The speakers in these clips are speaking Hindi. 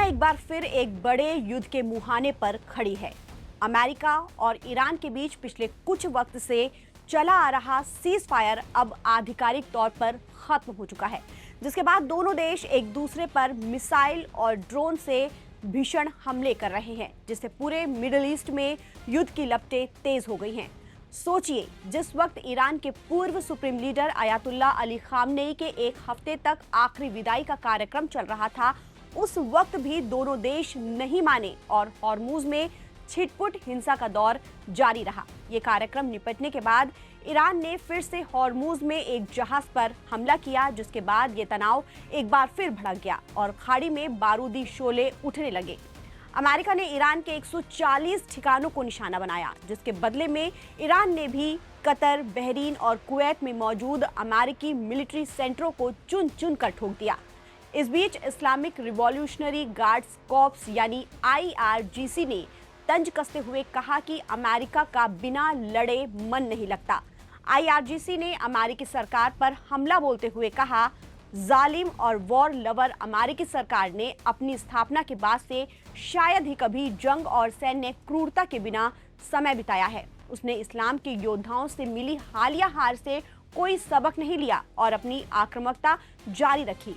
एक बार फिर एक बड़े युद्ध के मुहाने पर खड़ी है। अमेरिका और ईरान के बीच पिछले कुछ वक्त से चला आ रहा सीज फायर अब आधिकारिक तौर पर खत्म हो चुका है, जिसके बाद दोनों देश एक दूसरे पर मिसाइल और ड्रोन से भीषण हमले कर रहे हैं, जिससे पूरे मिडिल ईस्ट में युद्ध की लपटें तेज हो गई हैं। सोचिए, जिस वक्त ईरान के पूर्व supreme leader Ayatollah Ali Khamenei के एक हफ्ते तक आखिरी विदाई का कार्यक्रम चल रहा था, उस वक्त भी दोनों देश नहीं माने और हॉर्मुज में छिटपुट हिंसा का दौर जारी रहा। ये कार्यक्रम निपटने के बाद ईरान ने फिर से हॉर्मुज में एक जहाज पर हमला किया, जिसके बाद ये तनाव एक बार फिर भड़क गया और खाड़ी में बारूदी शोले उठने लगे। अमेरिका ने ईरान के 140 ठिकानों को निशाना बनाया, जिसके बदले में ईरान ने भी कतर, बहरीन और कुवैत में मौजूद अमेरिकी मिलिट्री सेंटरों को चुन चुन कर ठोक दिया। इस बीच इस्लामिक रिवॉल्यूशनरी गार्ड्स कॉर्प्स यानी IRGC ने तंज कसते हुए कहा कि अमेरिका का बिना लड़े मन नहीं लगता। IRGC ने अमेरिकी सरकार पर हमला बोलते हुए कहा, जालिम और वॉर लवर अमेरिकी सरकार ने अपनी स्थापना के बाद से शायद ही कभी जंग और सैन्य क्रूरता के बिना समय बिताया है। उसने इस्लाम के योद्धाओं से मिली हालिया हार से कोई सबक नहीं लिया और अपनी आक्रामकता जारी रखी।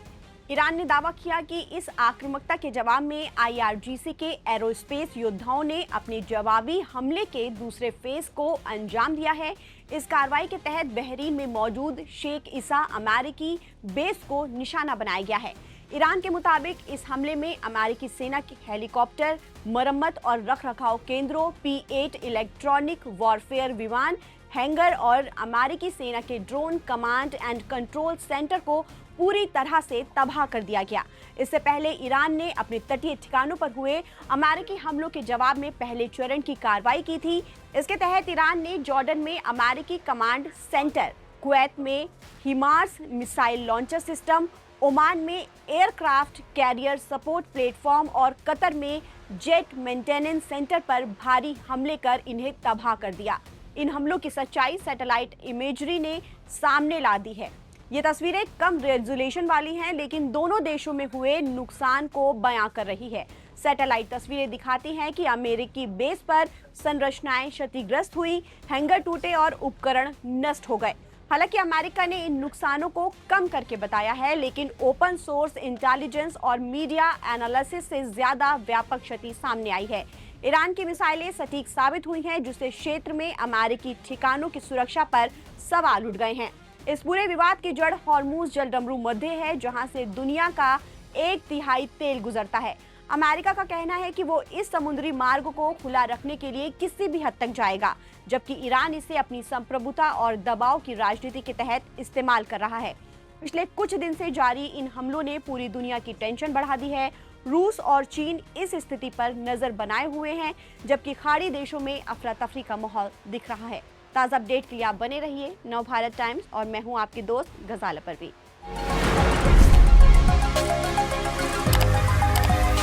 ईरान ने दावा किया कि इस आक्रामकता के जवाब में IRGC के एरोस्पेस योद्धाओं ने अपने जवाबी हमले के दूसरे फेज को अंजाम दिया है। इस कार्रवाई के तहत बहरीन में मौजूद शेख ईसा अमेरिकी बेस को निशाना बनाया गया है। ईरान के मुताबिक इस हमले में अमेरिकी सेना के हेलीकॉप्टर, मरम्मत और रखरखाव केंद्रों, P-8 इलेक्ट्रॉनिक वॉरफेयर विमान, हैंगर और अमेरिकी सेना के drone command and control centre को पूरी तरह से तबाह कर दिया गया। इससे पहले ईरान ने अपने तटीय ठिकानों पर हुए अमेरिकी हमलों के जवाब में पहले चरण की कार्रवाई की थी। इसके तहत ईरान ने जॉर्डन में अमेरिकी कमांड सेंटर, कुवैत में HIMARS missile launcher system, Oman में एयरक्राफ्ट कैरियर सपोर्ट प्लेटफॉर्म और कतर में जेट मेंटेनेंस सेंटर पर भारी हमले कर इन्हें तबाह कर दिया। इन हमलों की सच्चाई सैटेलाइट इमेजरी ने सामने ला दी है। ये तस्वीरें कम रेजोल्यूशन वाली हैं, लेकिन दोनों देशों में हुए नुकसान को बयां कर रही है। सैटेलाइट तस्वीरें दिखाती हैं कि अमेरिकी बेस पर संरचनाएं क्षतिग्रस्त हुई, हैंगर टूटे और उपकरण नष्ट हो गए। हालांकि अमेरिका ने इन नुकसानों को कम करके बताया है, लेकिन ओपन सोर्स इंटेलिजेंस और मीडिया एनालिसिस से ज्यादा व्यापक क्षति सामने आई है। ईरान की मिसाइलें सटीक साबित हुई हैं, जिससे क्षेत्र में अमेरिकी ठिकानों की सुरक्षा पर सवाल उठ गए हैं। इस पूरे विवाद की जड़ हॉर्मुज जलडमरू मध्य है, जहां से दुनिया का 1/3 तेल गुजरता है। अमेरिका का कहना है कि वो इस समुद्री मार्ग को खुला रखने के लिए किसी भी हद तक जाएगा, जबकि ईरान इसे अपनी संप्रभुता और दबाव की राजनीति के तहत इस्तेमाल कर रहा है। पिछले कुछ दिन से जारी इन हमलों ने पूरी दुनिया की टेंशन बढ़ा दी है। रूस और चीन इस स्थिति पर नजर बनाए हुए हैं, जबकि खाड़ी देशों में अफरा तफरी का माहौल दिख रहा है। ताज़ा अपडेट के लिए आप बने रहिए नवभारत टाइम्स और मैं हूं आपकी दोस्त गजाला परवीन।